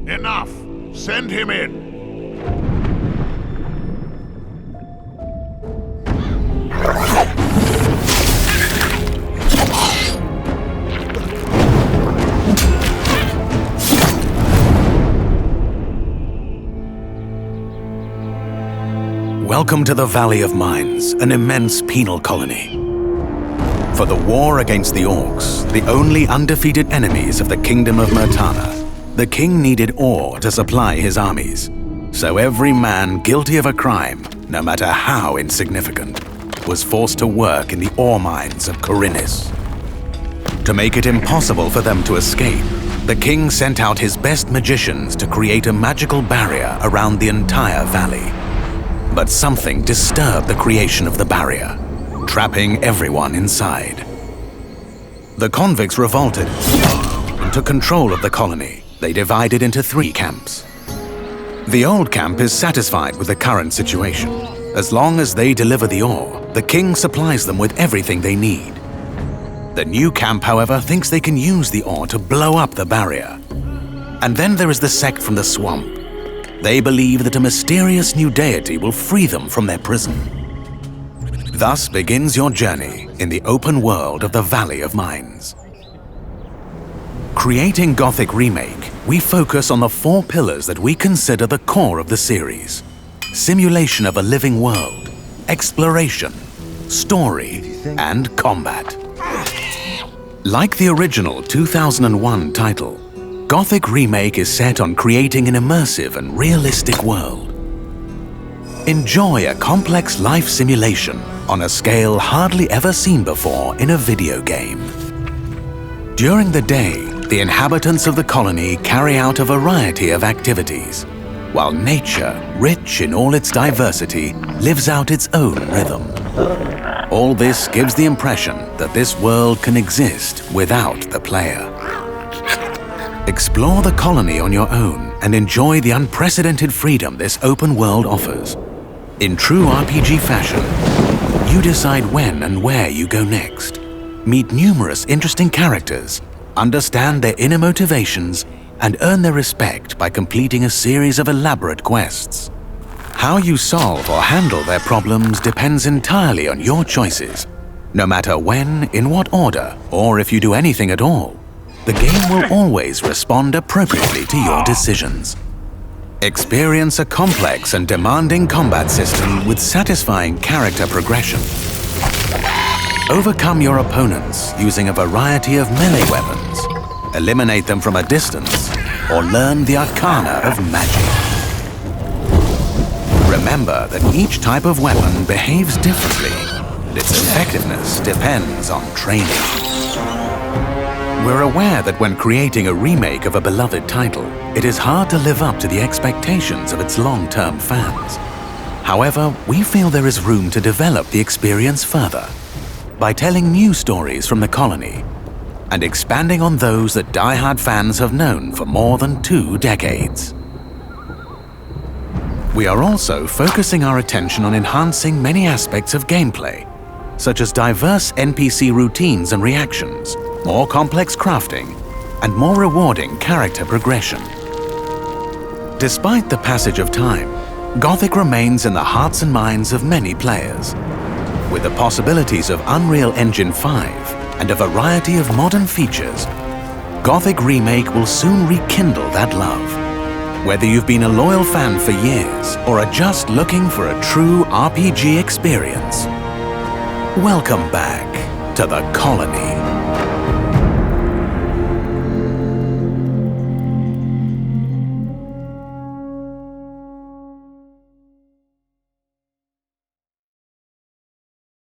Enough! Send him in! Welcome to the Valley of Mines, an immense penal colony. For the war against the Orcs, the only undefeated enemies of the Kingdom of Murtana, the king needed ore to supply his armies. So every man guilty of a crime, no matter how insignificant, was forced to work in the ore mines of Khorinis. To make it impossible for them to escape, the king sent out his best magicians to create a magical barrier around the entire valley. But something disturbed the creation of the barrier, trapping everyone inside. The convicts revolted and took control of the colony. They divided into 3 camps. The old camp is satisfied with the current situation. As long as they deliver the ore, the king supplies them with everything they need. The new camp, however, thinks they can use the ore to blow up the barrier. And then there is the sect from the swamp. They believe that a mysterious new deity will free them from their prison. Thus begins your journey in the open world of the Valley of Mines. Creating Gothic Remake, we focus on the 4 pillars that we consider the core of the series: simulation of a living world, exploration, story, and combat. Like the original 2001 title, Gothic Remake is set on creating an immersive and realistic world. Enjoy a complex life simulation on a scale hardly ever seen before in a video game. During the day, the inhabitants of the colony carry out a variety of activities, while nature, rich in all its diversity, lives out its own rhythm. All this gives the impression that this world can exist without the player. Explore the colony on your own and enjoy the unprecedented freedom this open world offers. In true RPG fashion, you decide when and where you go next. Meet numerous interesting characters, understand their inner motivations, and earn their respect by completing a series of elaborate quests. How you solve or handle their problems depends entirely on your choices. No matter when, in what order, or if you do anything at all, the game will always respond appropriately to your decisions. Experience a complex and demanding combat system with satisfying character progression. Overcome your opponents using a variety of melee weapons, eliminate them from a distance, or learn the arcana of magic. Remember that each type of weapon behaves differently, and its effectiveness depends on training. We're aware that when creating a remake of a beloved title, it is hard to live up to the expectations of its long-term fans. However, we feel there is room to develop the experience further by telling new stories from the colony and expanding on those that die-hard fans have known for more than 2 decades. We are also focusing our attention on enhancing many aspects of gameplay, such as diverse NPC routines and reactions, more complex crafting, and more rewarding character progression. Despite the passage of time, Gothic remains in the hearts and minds of many players. With the possibilities of Unreal Engine 5 and a variety of modern features, Gothic Remake will soon rekindle that love. Whether you've been a loyal fan for years or are just looking for a true RPG experience, welcome back to the colony.